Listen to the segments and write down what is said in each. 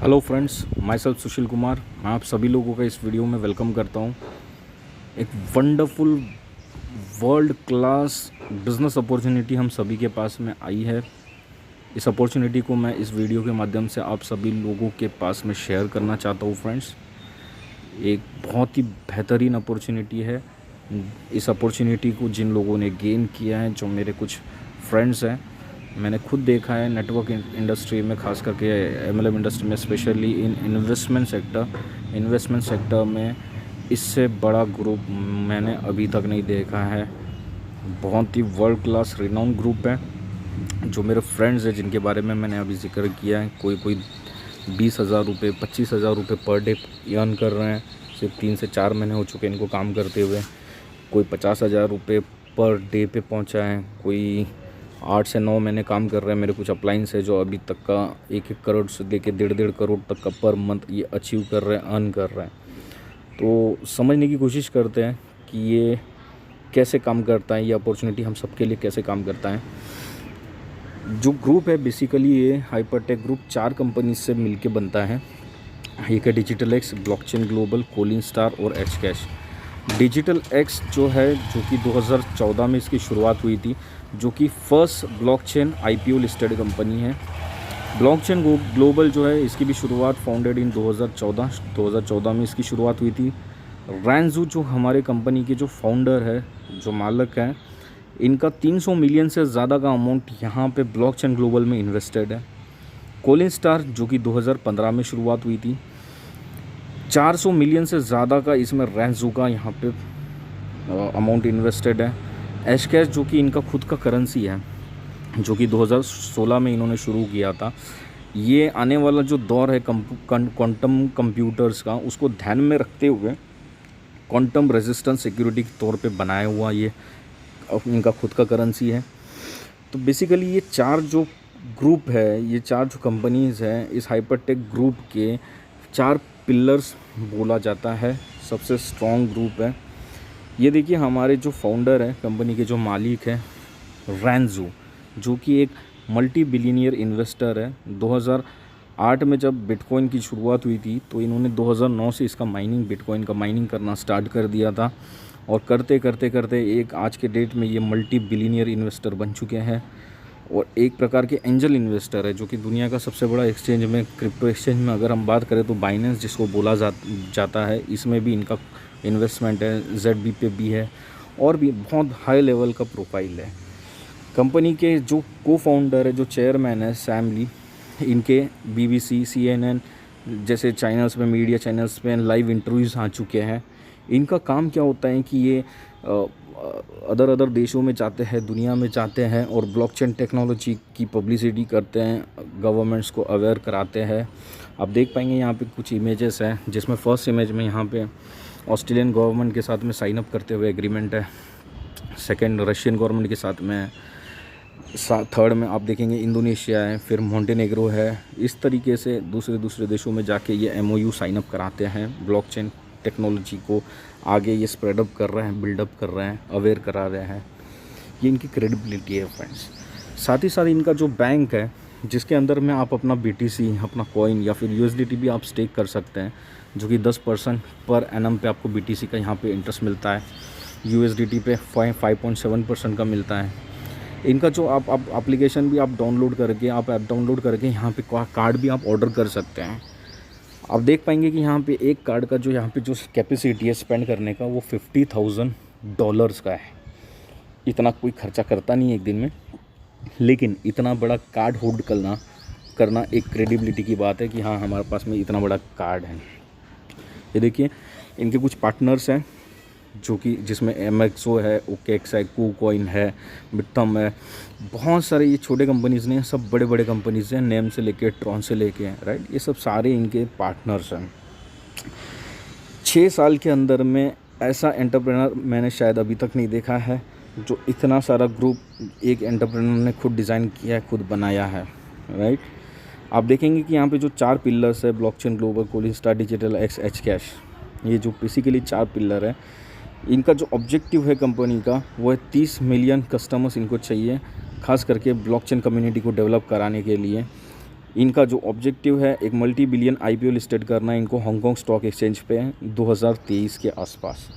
Hello friends, my self Sushil Kumar. मैं आप सभी लोगों का इस वीडियो में वेलकम करता हूं। एक wonderful world class business opportunity हम सभी के पास में आई है। इस अपॉर्चुनिटी को मैं इस वीडियो के माध्यम से आप सभी लोगों के पास में शेयर करना चाहता हूं। फ्रेंड्स, एक बहुत ही बेहतरीन अपॉर्चुनिटी है। इस अपॉर्चुनिटी को जिन लोगों ने गेन किया है, जो मेरे कुछ फ्रेंड्स हैं, मैंने खुद देखा है नेटवर्क इंडस्ट्री में, खास करके एमएलएम इंडस्ट्री में, स्पेशली इन इन्वेस्टमेंट सेक्टर में इससे बड़ा ग्रुप मैंने अभी तक नहीं देखा है। बहुत ही वर्ल्ड क्लास रिनाउंड ग्रुप है। जो मेरे फ्रेंड्स हैं, जिनके बारे में मैंने अभी जिक्र किया है, कोई 20,000 रुपये 25,000 रुपये पर डे अर्न कर रहे हैं। सिर्फ 3 से 4 महीने हो चुके हैं इनको काम करते हुए। कोई 50,000 रुपये पर डे पे पहुंचा है। कोई 8 से 9 महीने काम कर रहे हैं। मेरे कुछ अप्लाइंस है जो अभी तक का 1-1 करोड़ से लेके 1.5 करोड़ तक का पर मंथ ये अचीव कर रहे हैं, अर्न कर रहे हैं। तो समझने की कोशिश करते हैं कि ये कैसे काम करता है, ये अपॉर्चुनिटी हम सबके लिए कैसे काम करता है। जो ग्रुप है, बेसिकली ये हाइपरटेक ग्रुप 4 कंपनी से मिलके बनता है। एक है digital X, blockchain global, Colin star और एच कैश। डिजिटल एक्स जो है, जो कि 2014 में इसकी शुरुआत हुई थी, जो कि first blockchain IPO listed company है। ब्लॉकचेन ग्लोबल जो है, इसकी भी शुरुआत फाउंडेड इन 2014 में इसकी शुरुआत हुई थी। रैंजू जो हमारे कंपनी के जो फाउंडर है, जो मालिक हैं, इनका 300 मिलियन से ज़्यादा का अमाउंट यहाँ पे ब्लॉकचेन ग्लोबल में इन्वेस्टेड है। कोलिन स्टार जो कि 2015 में शुरुआत हुई थी, 400 मिलियन से ज़्यादा का इसमें रैंजू का यहाँ पे अमाउंट इन्वेस्टेड है। एच कैश जो कि इनका खुद का करेंसी है, जो कि 2016 में इन्होंने शुरू किया था। ये आने वाला जो दौर है क्वांटम कंप्यूटर्स का, उसको ध्यान में रखते हुए क्वांटम रेजिस्टेंस सिक्योरिटी के तौर पे बनाया हुआ ये इनका खुद का करेंसी है। तो बेसिकली ये 4 जो ग्रुप है, ये 4 जो कंपनीज़ हैं, इस हाइपरटेक ग्रुप के 4 पिलर्स बोला जाता है। सबसे स्ट्रॉन्ग ग्रुप है ये। देखिए, हमारे जो फाउंडर हैं, कंपनी के जो मालिक हैं, रैंजू, जो कि एक मल्टी बिलियनियर इन्वेस्टर है। 2008 में जब बिटकॉइन की शुरुआत हुई थी, तो इन्होंने 2009 से इसका बिटकॉइन का माइनिंग करना स्टार्ट कर दिया था। और करते करते एक आज के डेट में ये मल्टी बिलियनियर इन्वेस्टर बन चुके हैं। और एक प्रकार के एंजल इन्वेस्टर है, जो कि दुनिया का सबसे बड़ा एक्सचेंज में, क्रिप्टो एक्सचेंज में अगर हम बात करें तो बाइनेंस जिसको बोला जाता है, इसमें भी इनका इन्वेस्टमेंट है। ZB पे भी है, और भी बहुत हाई लेवल का प्रोफाइल है। कंपनी के जो को फाउंडर है, जो चेयरमैन है, सैम ली, इनके BBC, CNN जैसे चैनल्स में, मीडिया चैनल्स में लाइव इंटरव्यूज़ आ चुके हैं। इनका काम क्या होता है कि ये अदर देशों में जाते हैं, दुनिया में जाते हैं, और ब्लॉकचेन टेक्नोलॉजी की पब्लिसिटी करते हैं, गवर्नमेंट्स को अवेयर कराते हैं। आप देख पाएंगे यहाँ पे कुछ इमेजेस हैं, जिसमें फर्स्ट इमेज में यहाँ पे ऑस्ट्रेलियन गवर्नमेंट के साथ में साइन अप करते हुए एग्रीमेंट है। सेकंड रशियन गवर्नमेंट के साथ में, थर्ड में आप देखेंगे इंडोनेशिया है, फिर मोंटेनेग्रो है। इस तरीके से दूसरे देशों में जाके ये MOU साइन अप कराते हैं। ब्लॉकचेन टेक्नोलॉजी को आगे ये स्प्रेड अप कर रहे हैं, बिल्डअप कर रहे हैं, अवेयर करा रहे हैं। ये इनकी क्रेडिबिलिटी है फ्रेंड्स। साथ ही साथ इनका जो बैंक है, जिसके अंदर में आप अपना BTC, अपना कॉइन या फिर USDT भी आप स्टेक कर सकते हैं, जो कि 10% पर एनम पे आपको BTC का यहाँ पे इंटरेस्ट मिलता है। USDT पे 5.7% का मिलता है। इनका जो आप एप्लीकेशन भी आप डाउनलोड करके, आप ऐप डाउनलोड करके यहाँ पे कार्ड भी आप ऑर्डर कर सकते हैं। आप देख पाएंगे कि यहाँ पे एक कार्ड का जो यहाँ पे जो कैपेसिटी है स्पेंड करने का, वो $50,000 का है। इतना कोई खर्चा करता नहीं है एक दिन में, लेकिन इतना बड़ा कार्ड होल्ड करना एक क्रेडिबिलिटी की बात है कि हाँ, हमारे पास में इतना बड़ा कार्ड है। ये देखिए, इनके कुछ पार्टनर्स हैं, जो कि जिसमें MXO है, OKX है, KuCoin है, बिटथम है। बहुत सारे ये छोटे कंपनीज़ नहीं हैं, सब बड़े बड़े कंपनीज़ हैं, नेम से लेके, ट्रॉन से लेके, राइट। ये सब सारे इनके पार्टनर्स हैं। 6 साल के अंदर में ऐसा एंटरप्रेनर मैंने शायद अभी तक नहीं देखा है, जो इतना सारा ग्रुप एक एंटरप्रेनर ने खुद डिज़ाइन किया है, खुद बनाया है, राइट। आप देखेंगे कि यहाँ पे जो 4 पिलर्स है, blockchain global, Colin star, digital X, H cash, ये जो बेसिकली 4 पिलर है, इनका जो ऑब्जेक्टिव है कंपनी का, वो है 30 मिलियन कस्टमर्स इनको चाहिए, खास करके ब्लॉकचेन कम्युनिटी को डेवलप कराने के लिए। इनका जो ऑब्जेक्टिव है एक मल्टी बिलियन IPO लिस्टेड करना है इनको हांगकांग स्टॉक एक्सचेंज पे 2023 के आसपास।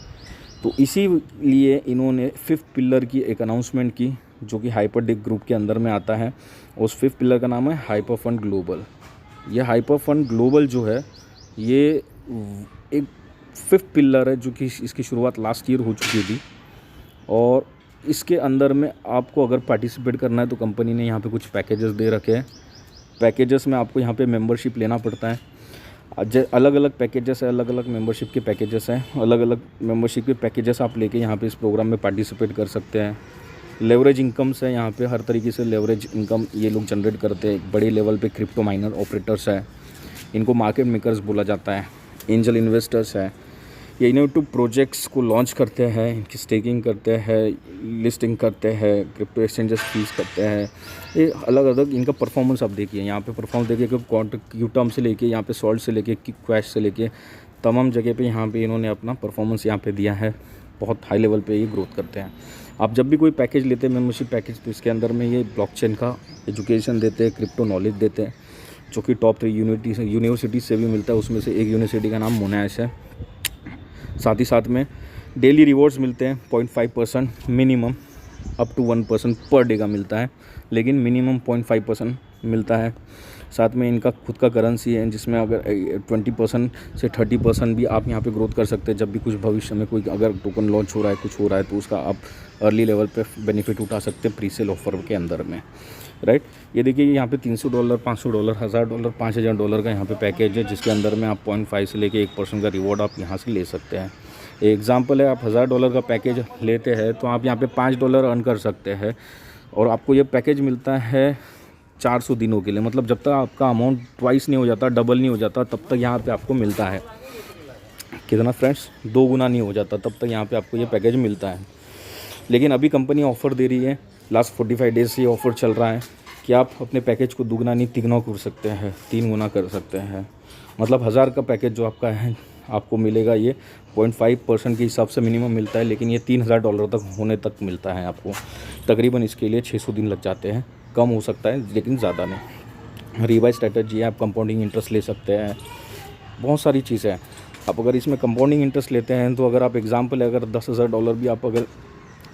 तो इसीलिए इन्होंने 5th पिलर की एक अनाउंसमेंट की जो कि हाइपरडिक ग्रुप के अंदर में आता है। उस 5th पिलर का नाम है हाइपर फंड ग्लोबल। यह हाइपर फंड ग्लोबल जो है ये एक 5th पिलर है जो कि इसकी शुरुआत लास्ट ईयर हो चुकी थी, और इसके अंदर में आपको अगर पार्टिसिपेट करना है तो कंपनी ने यहाँ पे कुछ पैकेजेस दे रखे हैं। पैकेजेस में आपको यहाँ पे मेंबरशिप लेना पड़ता है। अलग अलग पैकेजेस है, अलग अलग मेंबरशिप के पैकेजेस हैं, अलग अलग मेंबरशिप के पैकेजेस आप लेके यहाँ पे इस प्रोग्राम में पार्टिसिपेट कर सकते हैं। लेवरेज इनकम्स है, यहाँ पे हर तरीके से लेवरेज इनकम ये लोग जनरेट करते हैं। बड़े लेवल पे क्रिप्टो माइनर ऑपरेटर्स है, इनको मार्केट मेकर्स बोला जाता है। एंजल इन्वेस्टर्स है, ये इनोवेटिव प्रोजेक्ट्स को लॉन्च करते हैं, इनकी स्टेकिंग करते हैं, लिस्टिंग करते हैं, क्रिप्टो एक्सचेंजेस फीस करते हैं। ये अलग अलग इनका परफॉर्मेंस आप देखिए, यहाँ पे परफॉर्मेंस देखिए कि क्यूटम से लेके यहाँ पे सॉल्ट से लेके क्वैश से लेके तमाम जगह पे यहाँ पे इन्होंने अपना परफॉर्मेंस यहाँ पे दिया है। बहुत हाई लेवल पे ये ग्रोथ करते हैं। आप जब भी कोई पैकेज लेते हैं मेम्बरशिप पैकेज, तो इसके अंदर में ये ब्लॉकचेन का एजुकेशन देते हैं, क्रिप्टो नॉलेज देते हैं, जो कि टॉप 3 यूनिवर्सिटी से भी मिलता है। उसमें से एक यूनिवर्सिटी का नाम मोनाश है। साथ ही साथ में डेली रिवॉर्ड्स मिलते हैं 0.5% minimum, up to 1% per day का मिलता है, लेकिन मिनिमम 0.5% मिलता है। साथ में इनका खुद का करेंसी है जिसमें अगर 20% से 30% भी आप यहाँ पे ग्रोथ कर सकते हैं। जब भी कुछ भविष्य में कोई अगर टोकन लॉन्च हो रहा है, कुछ हो रहा है, तो उसका आप अर्ली लेवल पे बेनिफिट उठा सकते हैं प्री सेल ऑफर के अंदर में, राइट। ये देखिए यहाँ पे $300, $500, $1000, $5000 का यहाँ पे पैकेज है, जिसके अंदर में आप 0.5 से लेके 1% का रिवॉर्ड आप यहाँ से ले सकते हैं। एग्जाम्पल है, आप $1000 का पैकेज लेते हैं तो आप यहाँ पे $5 अर्न कर सकते हैं, और आपको ये पैकेज मिलता है 400 दिनों के लिए। मतलब जब तक आपका अमाउंट ट्वाइस नहीं हो जाता, डबल नहीं हो जाता, तब तक यहाँ पे आपको मिलता है। कितना फ्रेंड्स, 2 गुना नहीं हो जाता, तब तक यहाँ पे आपको ये पैकेज मिलता है। लेकिन अभी कंपनी ऑफ़र दे रही है, लास्ट 45 डेज से ये ऑफ़र चल रहा है कि आप अपने पैकेज को दुगना नहीं 3 गुना कर सकते हैं, 3 गुना कर सकते हैं। मतलब 1000 का पैकेज जो आपका है आपको मिलेगा, ये 0.5% के हिसाब से मिनिमम मिलता है, लेकिन ये $3000 तक होने तक मिलता है आपको। तकरीबन इसके लिए 600 दिन लग जाते हैं, कम हो सकता है लेकिन ज़्यादा नहीं। रीबाई स्ट्रैटेजी है, आप कंपाउंडिंग इंटरेस्ट ले सकते हैं, बहुत सारी चीज़ें हैं। आप अगर इसमें कंपाउंडिंग इंटरेस्ट लेते हैं तो अगर आप एग्जांपल है, अगर $10,000 भी आप अगर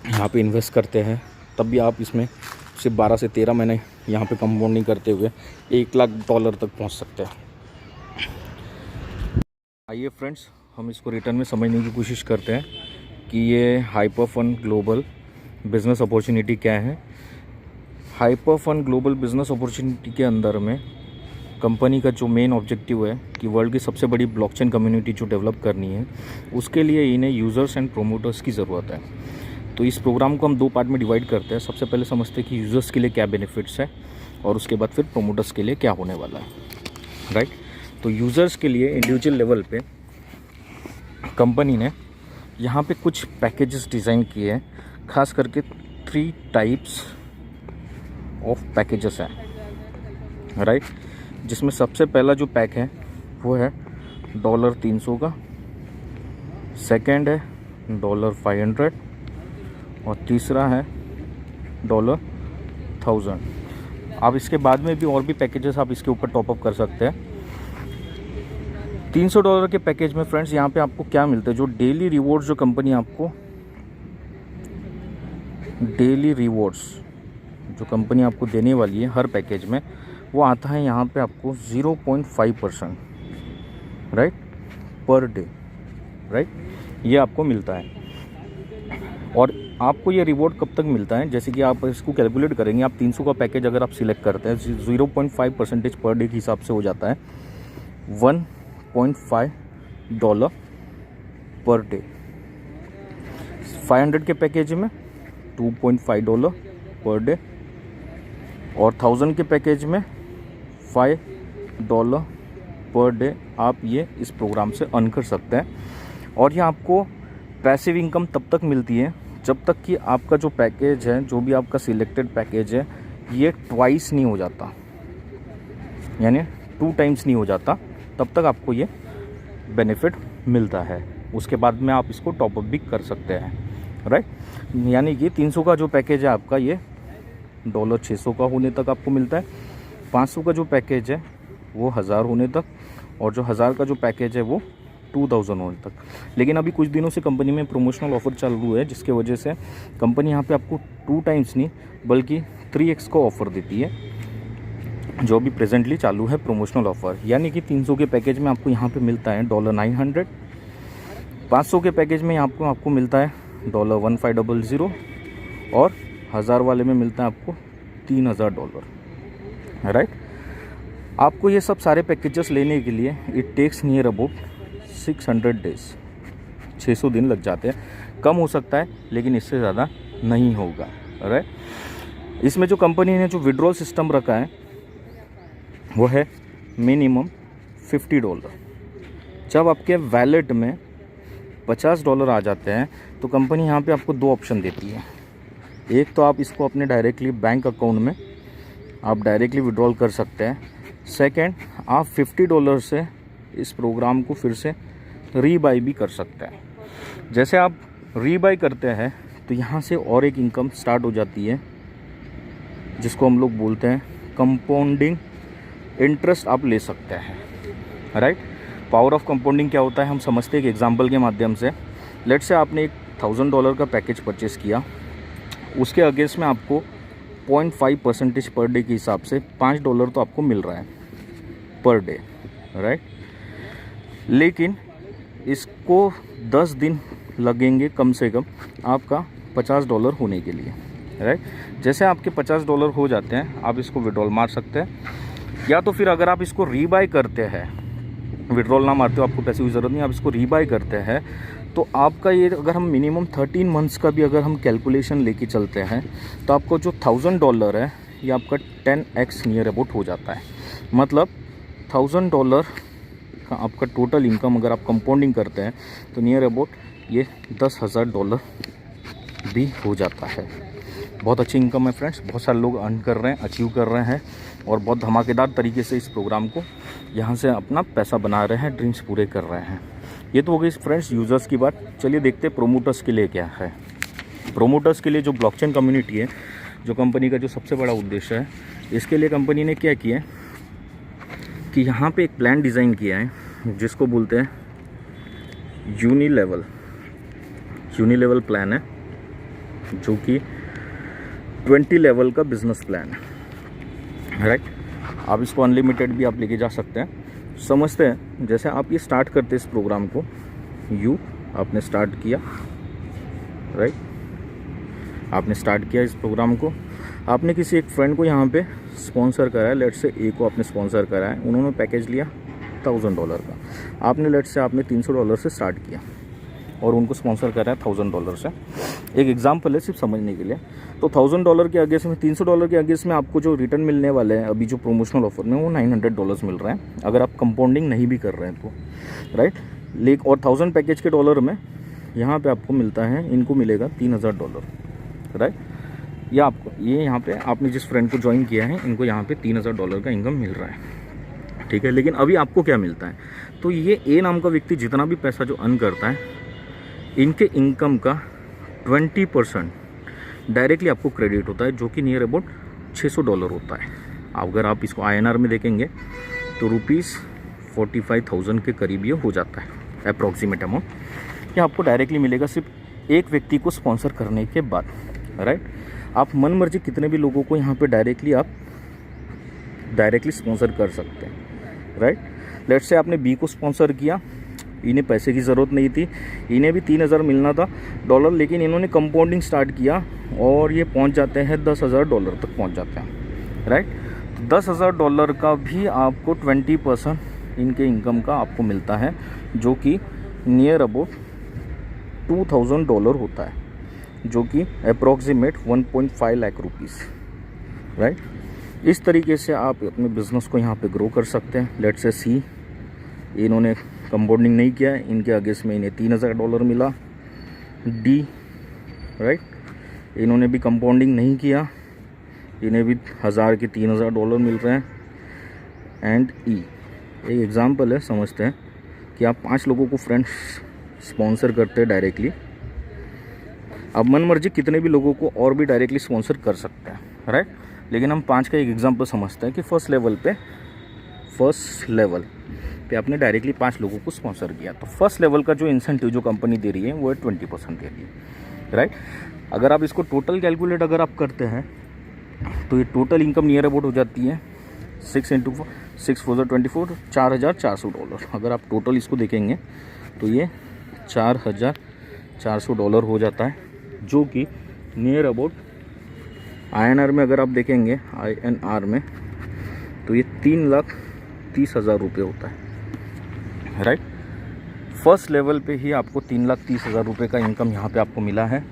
यहाँ पे इन्वेस्ट करते हैं, तब भी आप इसमें सिर्फ 12 से 13 महीने यहाँ पे कंपाउंडिंग करते हुए $1,00,000 तक पहुँच सकते हैं। आइए फ्रेंड्स, हम इसको रिटर्न में समझने की कोशिश करते हैं कि ये hyper fund global business opportunity क्या है। Hyper fund global business opportunity के अंदर में कंपनी का जो मेन ऑब्जेक्टिव है कि वर्ल्ड की सबसे बड़ी ब्लॉकचेन कम्युनिटी जो डेवलप करनी है, उसके लिए इन्हें यूज़र्स एंड प्रोमोटर्स की ज़रूरत है। तो इस प्रोग्राम को हम 2 पार्ट में डिवाइड करते हैं। सबसे पहले समझते हैं कि यूज़र्स के लिए क्या बेनिफिट्स है, और उसके बाद फिर प्रोमोटर्स के लिए क्या होने वाला है, राइट। तो यूज़र्स के लिए इंडिविजुअल लेवल पे कंपनी ने यहाँ पे कुछ पैकेजेस डिज़ाइन किए हैं, खास करके 3 टाइप्स ऑफ पैकेजेस हैं, राइट। जिसमें सबसे पहला जो पैक है वो है $300 का, सेकंड है $500, और तीसरा है $1000। आप इसके बाद में भी और भी पैकेजेस आप इसके ऊपर टॉपअप कर सकते हैं। $300 के पैकेज में फ्रेंड्स यहाँ पे आपको क्या मिलता है, जो डेली रिवॉर्ड्स जो कंपनी आपको डेली रिवॉर्ड्स जो कंपनी आपको देने वाली है हर पैकेज में, वो आता है यहाँ पे आपको 0.5%, राइट, पर डे, राइट, ये आपको मिलता है। और आपको ये रिवॉर्ड कब तक मिलता है, जैसे कि आप इसको कैलकुलेट करेंगे, आप 300 का पैकेज अगर आप सिलेक्ट करते हैं, 0.5% पर डे के हिसाब से हो जाता है $1.5 पर डे। 500 के पैकेज में $2.5 पर डे, और 1000 के पैकेज में $5 पर डे आप ये इस प्रोग्राम से अर्न कर सकते हैं। और ये आपको पैसिव इनकम तब तक मिलती है जब तक कि आपका जो पैकेज है, जो भी आपका सिलेक्टेड पैकेज है, ये ट्वाइस नहीं हो जाता, यानी 2 टाइम्स नहीं हो जाता, तब तक आपको ये बेनिफिट मिलता है। उसके बाद में आप इसको टॉपअप भी कर सकते हैं, राइट। यानी कि 300 का जो पैकेज है आपका, ये $600 का होने तक आपको मिलता है, 500 का जो पैकेज है वो 1000 होने तक, और जो 1000 का जो पैकेज है वो 2000 होने तक। लेकिन अभी कुछ दिनों से कंपनी में प्रमोशनल ऑफ़र चालू है, जिसके वजह से कंपनी यहाँ पे आपको 2 टाइम्स नहीं बल्कि 3x का ऑफ़र देती है, जो अभी प्रेजेंटली चालू है प्रमोशनल ऑफ़र। यानी कि 300 के पैकेज में आपको यहाँ पे मिलता है $900, 500 के पैकेज में आपको मिलता है $1500, और 1000 वाले में मिलता है आपको $3000, राइट। आपको ये सब सारे पैकेजेस लेने के लिए it takes near about 600 days, 600 दिन लग जाते हैं। कम हो सकता है लेकिन इससे ज़्यादा नहीं होगा, राइट। इसमें जो कंपनी ने जो विड्रॉल सिस्टम रखा है वो है मिनिमम $50। जब आपके वैलेट में $50 आ जाते हैं तो कंपनी यहाँ पे आपको 2 ऑप्शन देती है। एक तो आप इसको अपने डायरेक्टली बैंक अकाउंट में आप डायरेक्टली विड्रॉल कर सकते हैं। सेकंड, आप $50 से इस प्रोग्राम को फिर से रीबाई भी कर सकते हैं। जैसे आप रीबाई करते हैं तो यहाँ से और एक इनकम स्टार्ट हो जाती है, जिसको हम लोग बोलते हैं कंपाउंडिंग इंटरेस्ट आप ले सकते हैं, राइट। पावर ऑफ कंपाउंडिंग क्या होता है हम समझते हैं एक एग्जांपल के माध्यम से। लेट से आपने एक $1000 का पैकेज परचेस किया, उसके अगेंस्ट में आपको 0.5% पर डे के हिसाब से $5 तो आपको मिल रहा है पर डे, राइट। लेकिन इसको 10 दिन लगेंगे कम से कम आपका $50 होने के लिए, राइट। जैसे आपके $50 हो जाते हैं आप इसको विड्रॉल मार सकते हैं, या तो फिर अगर आप इसको रीबाई करते हैं, विड्रॉल ना मारते हो आपको पैसे की ज़रूरत नहीं, आप इसको रीबाई करते हैं तो आपका ये अगर हम मिनिमम 13 मंथ्स का भी अगर हम कैलकुलेशन लेके चलते हैं तो आपको जो $1000 है ये आपका 10x नियर अबाउट हो जाता है। मतलब $1000 का आपका टोटल इनकम अगर आप कंपाउंडिंग करते हैं तो नियर अबाउट ये $10,000 भी हो जाता है। बहुत अच्छी इनकम है फ्रेंड्स, बहुत सारे लोग अर्न कर रहे हैं, अचीव कर रहे हैं, और बहुत धमाकेदार तरीके से इस प्रोग्राम को यहाँ से अपना पैसा बना रहे हैं, ड्रीम्स पूरे कर रहे हैं। ये तो हो गई फ्रेंड्स यूज़र्स की बात। चलिए देखते हैं प्रोमोटर्स के लिए क्या है। प्रोमोटर्स के लिए जो ब्लॉकचेन कम्युनिटी है, जो कंपनी का जो सबसे बड़ा उद्देश्य है, इसके लिए कंपनी ने क्या किया है कि यहाँ पे एक प्लान डिज़ाइन किया है जिसको बोलते हैं यूनिलेवल प्लान है, जो कि 20 लेवल का बिजनेस प्लान है, राइट। आप इसको अनलिमिटेड भी आप लेके जा सकते हैं। समझते हैं, जैसे आप ये स्टार्ट करते हैं इस प्रोग्राम को, आपने स्टार्ट किया, राइट। आपने स्टार्ट किया इस प्रोग्राम को, आपने किसी एक फ्रेंड को यहाँ पे स्पॉन्सर करा है, लेट से ए को आपने स्पॉन्सर करा है, उन्होंने पैकेज लिया $1000 का, आपने लेट से आपने $300 से स्टार्ट किया और उनको स्पॉन्सर कर रहा है $1000 से। एक एग्जांपल है सिर्फ समझने के लिए। तो $1000 के अगेंस्ट में, $300 के अगेंस्ट में आपको जो रिटर्न मिलने वाले हैं अभी जो प्रमोशनल ऑफर में, वो $900 मिल रहा है अगर आप कंपाउंडिंग नहीं भी कर रहे हैं तो, राइट। और 1000 पैकेज के डॉलर में यहाँ पे आपको मिलता है, इनको मिलेगा $3000, राइट। ये यहाँ पे आपने जिस फ्रेंड को ज्वाइन किया है, इनको यहाँ पे $3000 का इनकम मिल रहा है, ठीक है। लेकिन अभी आपको क्या मिलता है, तो ये ए नाम का व्यक्ति जितना भी पैसा जो अर्न करता है, इनके इनकम का 20% डायरेक्टली आपको क्रेडिट होता है, जो कि नियर अबाउट $600 होता है। अगर आप इसको INR में देखेंगे तो ₹45,000 के करीब ये हो जाता है, अप्रॉक्सीमेट अमाउंट। ये आपको डायरेक्टली मिलेगा सिर्फ एक व्यक्ति को स्पॉन्सर करने के बाद, राइट। आप मन मर्जी कितने भी लोगों को यहाँ पे डायरेक्टली स्पॉन्सर कर सकते हैं, राइट। लेट्स से आपने बी को स्पॉन्सर किया, इन्हें पैसे की ज़रूरत नहीं थी, इन्हें भी 3000 मिलना था डॉलर, लेकिन इन्होंने कंपाउंडिंग स्टार्ट किया और ये पहुंच जाते हैं $10,000 तक पहुंच जाते हैं, राइट। $10,000 का भी आपको 20% इनके इनकम का आपको मिलता है, जो कि नियर अबाउट $2,000 होता है, जो कि अप्रॉक्सीमेट 1.5 लाख रुपीज़, राइट। इस तरीके से आप अपने बिज़नेस को यहाँ पे ग्रो कर सकते हैं। लेट्स से सी, इन्होंने कंपाउंडिंग नहीं किया है, इनके अगेंस्ट में इन्हें $3000 मिला। डी, राइट, इन्होंने भी कंपाउंडिंग नहीं किया, इन्हें भी 1000 के $3000 मिल रहे हैं। एंड ई, एक एग्जांपल है, समझते हैं कि आप 5 लोगों को फ्रेंड्स स्पॉन्सर करते हैं डायरेक्टली, आप मन मर्जी कितने भी लोगों को और भी डायरेक्टली स्पॉन्सर कर सकते हैं, राइट। लेकिन हम 5 का एक एग्जाम्पल समझते हैं कि फर्स्ट लेवल पे आपने डायरेक्टली 5 लोगों को स्पॉन्सर किया, तो फर्स्ट लेवल का जो इंसेंटिव जो कंपनी दे रही है वो 20% दे रही है, राइट। अगर आप इसको टोटल कैलकुलेट अगर आप करते हैं तो ये टोटल इनकम नियर अबाउट हो जाती है 6 × 6 × 4 = 24, $4,400। अगर आप टोटल इसको देखेंगे तो ये $4,400 हो जाता है, जो कि नियर अबाउट INR में अगर आप देखेंगे INR में तो ये 3,30,000 रुपये होता है, राइट। फर्स्ट लेवल पे ही आपको 3,30,000 रुपये का इनकम यहाँ पे आपको मिला है।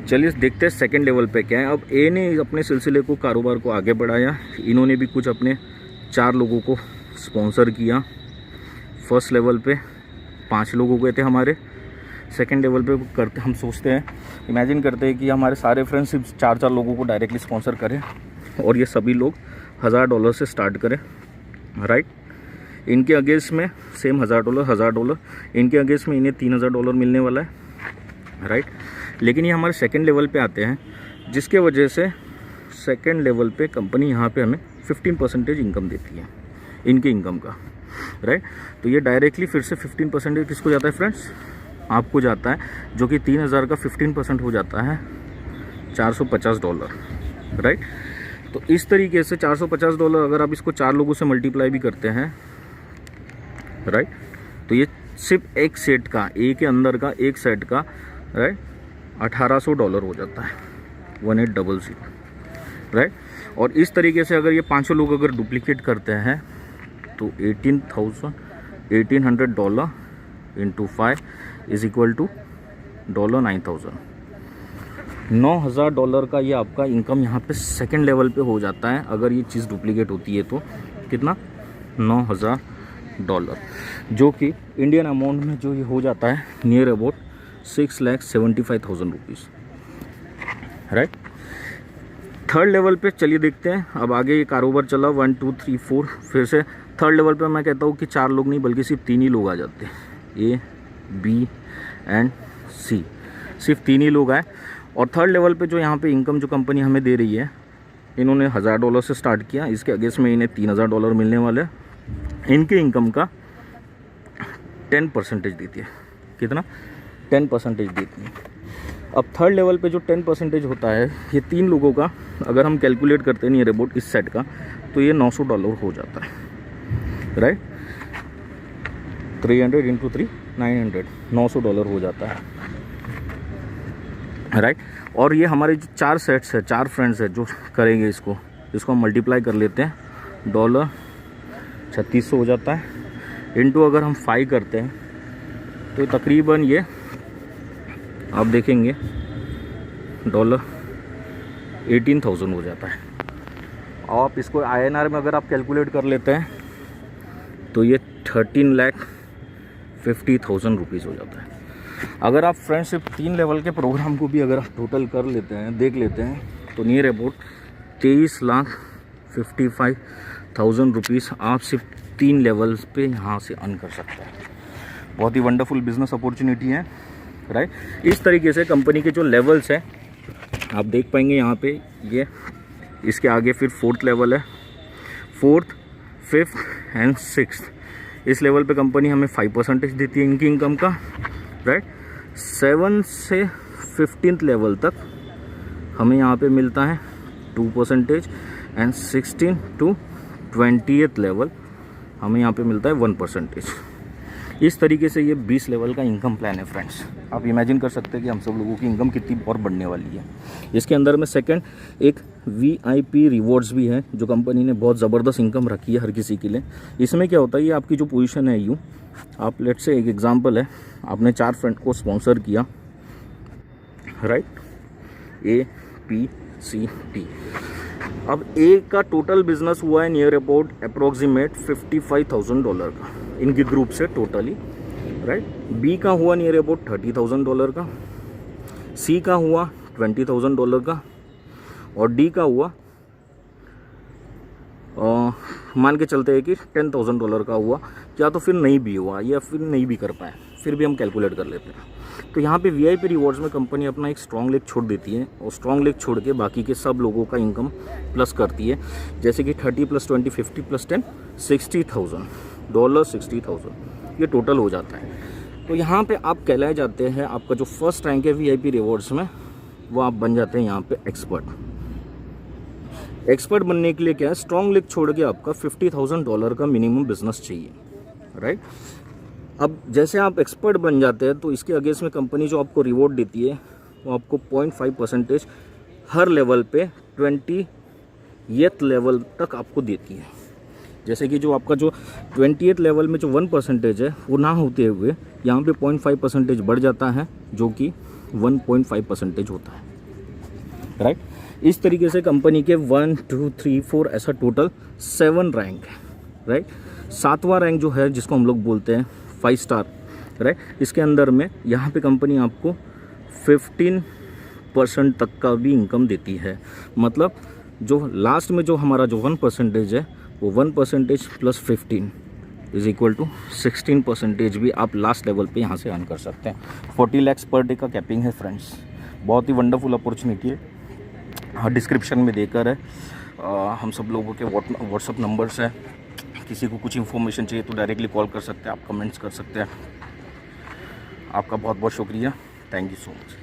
चलिए देखते हैं सेकंड लेवल पे क्या है। अब ए ने अपने सिलसिले को कारोबार को आगे बढ़ाया, इन्होंने भी कुछ अपने 4 लोगों को स्पॉन्सर किया। फर्स्ट लेवल पे 5 लोग हो गए थे हमारे, सेकंड लेवल पे करते हम सोचते हैं, इमेजिन करते हैं कि हमारे सारे फ्रेंड्स सिर्फ 4 लोगों को डायरेक्टली स्पॉन्सर करें और ये सभी लोग $1,000 से स्टार्ट करें, राइट। इनके अगेंस्ट में सेम $1,000, इनके अगेंस्ट में इन्हें $3,000 मिलने वाला है, राइट। लेकिन ये हमारे सेकंड लेवल पे आते हैं, जिसके वजह से सेकंड लेवल पे कंपनी यहाँ पे हमें 15% इनकम देती है इनके इनकम का, राइट। तो ये डायरेक्टली फिर से 15% किसको जाता है फ्रेंड्स, आपको जाता है, जो कि 3,000 का 15% हो जाता है $450, राइट। तो इस तरीके से $450 अगर आप इसको 4 लोगों से मल्टीप्लाई भी करते हैं, राइट, तो ये सिर्फ एक सेट का, ए के अंदर का एक सेट का, राइट, $1,800 हो जाता है, 1800, राइट। और इस तरीके से अगर ये 500 लोग अगर डुप्लीकेट करते हैं तो $1,800 × 5 = $9,000। $9,000 का ये आपका इनकम यहाँ पे सेकंड लेवल पे हो जाता है। अगर ये चीज़ डुप्लीकेट होती है तो कितना, $9,000, जो कि इंडियन अमाउंट में जो ये हो जाता है near about 6,75,000 rupees, right. Third level पे चलिए देखते हैं। अब आगे ये कारोबार चला 1 2 3 4, फिर से थर्ड लेवल पे मैं कहता हूँ कि 4 लोग नहीं बल्कि सिर्फ 3 ही लोग आ जाते हैं, A B एंड C, सिर्फ 3 ही लोग आए। और थर्ड लेवल पे जो यहाँ पे इनकम जो कंपनी हमें दे रही है, इन्होंने $1,000 से स्टार्ट किया, इसके अगेंस्ट में इन्हें $3,000 मिलने वाले हैं। इनके इनकम का 10% देती है, कितना, 10% देती है। अब थर्ड लेवल पे जो 10% होता है, ये 3 लोगों का अगर हम कैलकुलेट करते हैं नियर अबाउट इस सेट का, तो ये $900 हो जाता है, राइट। 300 × 3 900, $900 हो जाता है, राइट। और ये हमारे जो 4 सेट्स है, 4 फ्रेंड्स है जो करेंगे इसको हम मल्टीप्लाई कर लेते हैं, $3600 हो जाता है, इनटू अगर हम 5 करते हैं तो तकरीबन ये आप देखेंगे $18,000 हो जाता है। आप इसको INR में अगर आप कैलकुलेट कर लेते हैं तो ये 13,50,000 रुपीज़ हो जाता है। अगर आप फ्रेंड्स सिर्फ 3 लेवल के प्रोग्राम को भी अगर आप टोटल कर लेते हैं, देख लेते हैं, तो नियर अबाउट 23,55,000 रुपीज़ आप सिर्फ 3 लेवल्स पे यहाँ से अर्न कर सकते हैं। बहुत ही वंडरफुल बिजनेस अपॉर्चुनिटी है, राइट। इस तरीके से कंपनी के जो लेवल्स हैं आप देख पाएंगे यहाँ पे, ये इसके आगे फिर 4th लेवल है, 4th 5th एंड 6th। इस लेवल पे कंपनी हमें 5% देती है इनकी इनकम का, राइट। 7 से 15th लेवल तक हमें यहाँ पे मिलता है 2% एंड 16 to 20th लेवल हमें यहाँ पे मिलता है 1%। इस तरीके से ये 20 लेवल का इनकम प्लान है फ्रेंड्स। आप इमेजिन कर सकते हैं कि हम सब लोगों की इनकम कितनी और बढ़ने वाली है। इसके अंदर में सेकंड एक VIP रिवॉर्ड्स भी है, जो कंपनी ने बहुत ज़बरदस्त इनकम रखी है हर किसी के लिए। इसमें क्या होता है, ये आपकी जो पोजीशन है, यूँ आप लेट से एक एग्जांपल है, आपने 4 फ्रेंड को स्पॉन्सर किया, right, A B C D। अब A का टोटल बिजनेस हुआ है नियर अबाउट अप्रोक्सीमेट $55,000 का इनके ग्रुप से टोटली, राइट। B का हुआ नियर अबाउट $30,000 का, C का हुआ $20,000 का, और D का हुआ मान के चलते हैं कि $10,000 का हुआ, या तो फिर नहीं भी हुआ या फिर नहीं भी कर पाए। फिर भी हम कैलकुलेट कर लेते हैं। तो यहाँ पे VIP रिवॉर्ड्स में कंपनी अपना एक स्ट्रॉन्ग लेग छोड़ देती है और स्ट्रॉन्ग लेग छोड़ के बाकी के सब लोगों का इनकम प्लस करती है। जैसे कि 30 + 20 50 + 10 $60,000 $60,000 ये टोटल हो जाता है। तो यहाँ पे आप कहलाए जाते हैं, आपका जो फर्स्ट रैंक है VIP रिवॉर्ड्स में वो आप बन जाते हैं यहाँ पे एक्सपर्ट बनने के लिए क्या है, स्ट्रॉन्ग लेग छोड़ के आपका $50,000 का मिनिमम बिजनेस चाहिए, राइट। अब जैसे आप एक्सपर्ट बन जाते हैं तो इसके अगेंस्ट में कंपनी जो आपको रिवॉर्ड देती है वो आपको 0.5% हर लेवल पे 20th लेवल तक आपको देती है। जैसे कि जो आपका जो 20th लेवल में जो 1% है वो ना होते हुए यहाँ पे 0.5% बढ़ जाता है, जो कि 1.5% होता है, राइट। इस तरीके से कंपनी के 1 2 3 4 ऐसा टोटल 7 रैंक है, राइट। 7वां रैंक जो है जिसको हम लोग बोलते हैं 5 स्टार, राइट। इसके अंदर में यहाँ पे कंपनी आपको 15% तक का भी इनकम देती है। मतलब जो लास्ट में जो हमारा जो 1% है वो 1% + 15 = 16% भी आप लास्ट लेवल पे यहाँ से अर्न कर सकते हैं। 40 lakhs पर डे का कैपिंग है फ्रेंड्स, बहुत ही वंडरफुल अपॉर्चुनिटी है। हाँ, डिस्क्रिप्शन में देकर है, हम सब लोगों के व्हाट्सअप नंबर्स हैं। किसी को कुछ इन्फॉर्मेशन चाहिए तो डायरेक्टली कॉल कर सकते हैं, आप कमेंट्स कर सकते हैं। आपका बहुत बहुत शुक्रिया, थैंक यू सो मच।